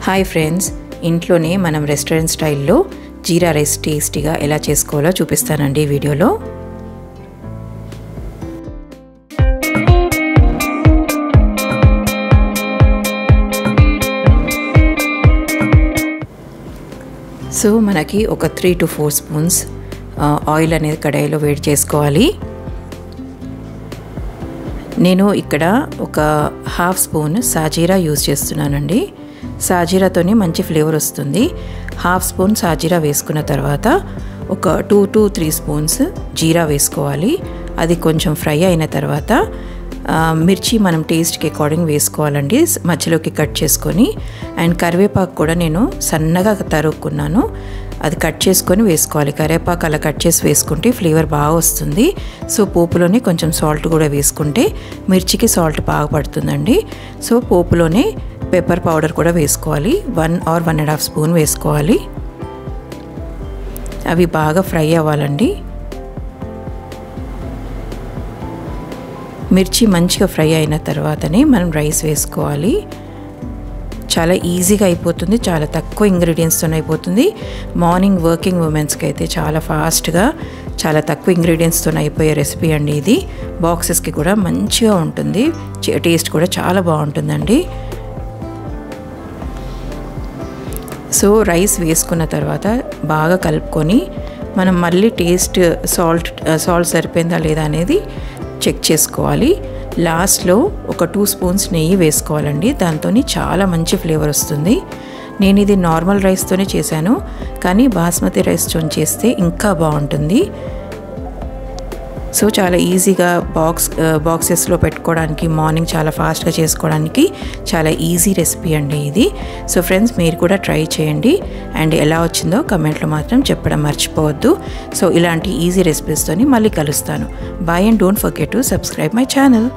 Hi friends, ఇంట్లోనే మనం restaurant స్టైల్లో జీరా రైస్ టేస్టీగా ఎలా చేసుకోవాలో చూపిస్తానండి ఈ వీడియోలో. సో మనకి ఒక 3 to 4 స్పూన్స్ ఆయిల్ అనేది కడాయిలో వేడి చేసుకోవాలి. నేను ఇక్కడ ఒక హాఫ్ స్పూన్ సాజీరా యూజ్ చేస్తున్నానండి. సాజీరాతోనే మంచి ఫ్లేవర్ వస్తుంది. హాఫ్ స్పూన్ సాజీరా వేసుకున్న తర్వాత ఒక 2 to 3 స్పూన్స్ జీరా వేసుకోవాలి. అది కొంచెం ఫ్రై అయిన తర్వాత మిర్చి మనం టేస్ట్కి అకార్డింగ్ వేసుకోవాలండి, మధ్యలోకి కట్ చేసుకొని. అండ్ కరివేపాకు కూడా నేను సన్నగా తరుక్కున్నాను, అది కట్ చేసుకొని వేసుకోవాలి. కరివేపాకు అలా కట్ చేసి వేసుకుంటే ఫ్లేవర్ బాగా వస్తుంది. సో పోపులోనే కొంచెం సాల్ట్ కూడా వేసుకుంటే మిర్చికి సాల్ట్ బాగా పడుతుందండి. సో పోపులోనే పెప్పర్ పౌడర్ కూడా వేసుకోవాలి, 1 or 1.5 స్పూన్ వేసుకోవాలి. అవి బాగా ఫ్రై అవ్వాలండి. మిర్చి మంచిగా ఫ్రై అయిన తర్వాతనే మనం రైస్ వేసుకోవాలి. చాలా ఈజీగా అయిపోతుంది, చాలా తక్కువ ఇంగ్రీడియంట్స్తో అయిపోతుంది. మార్నింగ్ వర్కింగ్ ఉమెన్స్కి అయితే చాలా ఫాస్ట్గా, చాలా తక్కువ ఇంగ్రీడియంట్స్తో అయిపోయే రెసిపీ అండి ఇది. బాక్సెస్కి కూడా మంచిగా ఉంటుంది, టేస్ట్ కూడా చాలా బాగుంటుందండి. సో రైస్ వేసుకున్న తర్వాత బాగా కలుపుకొని మనం మళ్ళీ టేస్ట్ సాల్ట్ సరిపోయిందా లేదా అనేది చెక్ చేసుకోవాలి. లాస్ట్లో ఒక 2 స్పూన్స్ నెయ్యి వేసుకోవాలండి, దాంతో చాలా మంచి ఫ్లేవర్ వస్తుంది. నేను ఇది నార్మల్ రైస్తోనే చేశాను, కానీ బాస్మతి రైస్తో చేస్తే ఇంకా బాగుంటుంది. సో చాలా ఈజీగా బాక్సెస్లో పెట్టుకోవడానికి, మార్నింగ్ చాలా ఫాస్ట్గా చేసుకోవడానికి చాలా ఈజీ రెసిపీ అండి ఇది. సో ఫ్రెండ్స్, మీరు కూడా ట్రై చేయండి అండ్ ఎలా వచ్చిందో కమెంట్లో మాత్రం చెప్పడం మర్చిపోవద్దు. సో ఇలాంటి ఈజీ రెసిపీస్తోని మళ్ళీ కలుస్తాను. Bye and don't forget to subscribe my channel.